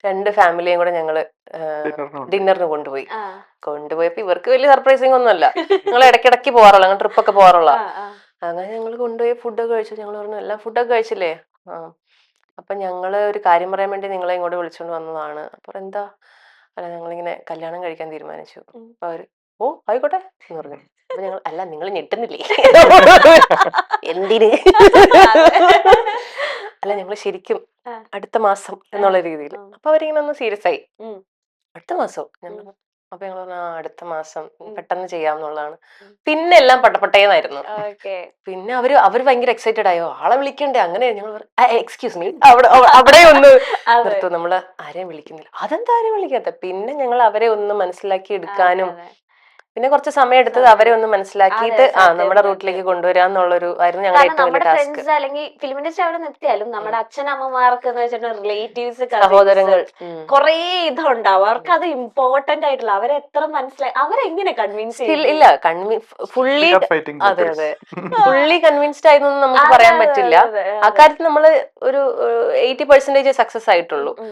2 ഫാമിലിയും കൂടെ ഞങ്ങള് ഡിന്നറിന് കൊണ്ടുപോയപ്പോ ഇവർക്ക് വലിയ സർപ്രൈസിങ് ഒന്നുമല്ല. ഞങ്ങൾ ഇടയ്ക്കിടയ്ക്ക് പോകാറുള്ള, ഞങ്ങൾ ട്രിപ്പൊക്കെ പോകാറുള്ള. അങ്ങനെ ഞങ്ങൾ കൊണ്ടുപോയി ഫുഡൊക്കെ കഴിച്ചു. ഞങ്ങൾ പറഞ്ഞു എല്ലാ ഫുഡൊക്കെ കഴിച്ചില്ലേ? അപ്പൊ ഞങ്ങള് ഒരു കാര്യം പറയാൻ വേണ്ടി നിങ്ങളെ ഇങ്ങോട്ട് വിളിച്ചോണ്ട് വന്നതാണ്. അപ്പൊ എന്താ? അല്ല, ഞങ്ങളിങ്ങനെ കല്യാണം കഴിക്കാൻ തീരുമാനിച്ചു. അപ്പൊ അവര് ഓ ആയിക്കോട്ടെ എന്ന് പറഞ്ഞു. അപ്പൊ ഞങ്ങൾ അല്ല, നിങ്ങൾ ഞെട്ടുന്നില്ലേ? എന്തിന്? അല്ല, ഞങ്ങൾ ശരിക്കും അടുത്ത മാസം എന്നുള്ള രീതിയിൽ. അപ്പൊ അവരിങ്ങനെ ഒന്ന് സീരിയസ് ആയി. അടുത്ത മാസം ഞങ്ങൾ. അപ്പൊ ഞങ്ങൾ പറഞ്ഞു അടുത്ത മാസം പെട്ടെന്ന് ചെയ്യാമെന്നുള്ളതാണ്. പിന്നെ എല്ലാം പട്ടപ്പട്ടേന്നായിരുന്നു. പിന്നെ അവര് ഭയങ്കര എക്സൈറ്റഡ് ആയോ, ആളെ വിളിക്കണ്ടേ? അങ്ങനെ ഞങ്ങൾ എക്സ്ക്യൂസ് മീ, അവിടെ ഒന്ന് നിർത്തും, നമ്മള് ആരെയും വിളിക്കുന്നില്ല. അതെന്താ ആരെയും വിളിക്കാത്ത? പിന്നെ ഞങ്ങൾ അവരെ ഒന്ന് മനസ്സിലാക്കി എടുക്കാനും പിന്നെ കുറച്ച് സമയം എടുത്തത് അവരെ ഒന്ന് മനസ്സിലാക്കിയിട്ട് നമ്മുടെ റൂട്ടിലേക്ക് കൊണ്ടുവരാന്നുള്ളൊരു ആയിരുന്നു ഞങ്ങളുടെ ഏറ്റവും വലിയ ടാസ്ക്. അല്ലെങ്കിൽ ഫിലിം ഇൻഡസ്ട്രി അവിടെ നിർത്തിയാലും നമ്മുടെ അച്ഛനമ്മമാർക്ക് എന്ന് വെച്ചിട്ട് റിലേറ്റീവ്സ്, സഹോദരങ്ങൾ കൊറേ ഇതുണ്ടാവും. അവർക്ക് അത് ഇമ്പോർട്ടന്റ് ആയിട്ടുള്ള, അവരെ എത്ര മനസ്സിലായി, അവരെങ്ങനെ കൺവിൻസ് ഇല്ല ഫുള്ളി കൺവിൻസ്ഡ് ആയെന്നൊന്നും നമുക്ക് പറയാൻ പറ്റില്ല. ആ കാര്യത്തിൽ നമ്മള് ഒരു 80% സക്സസ് ആയിട്ടുള്ളൂ.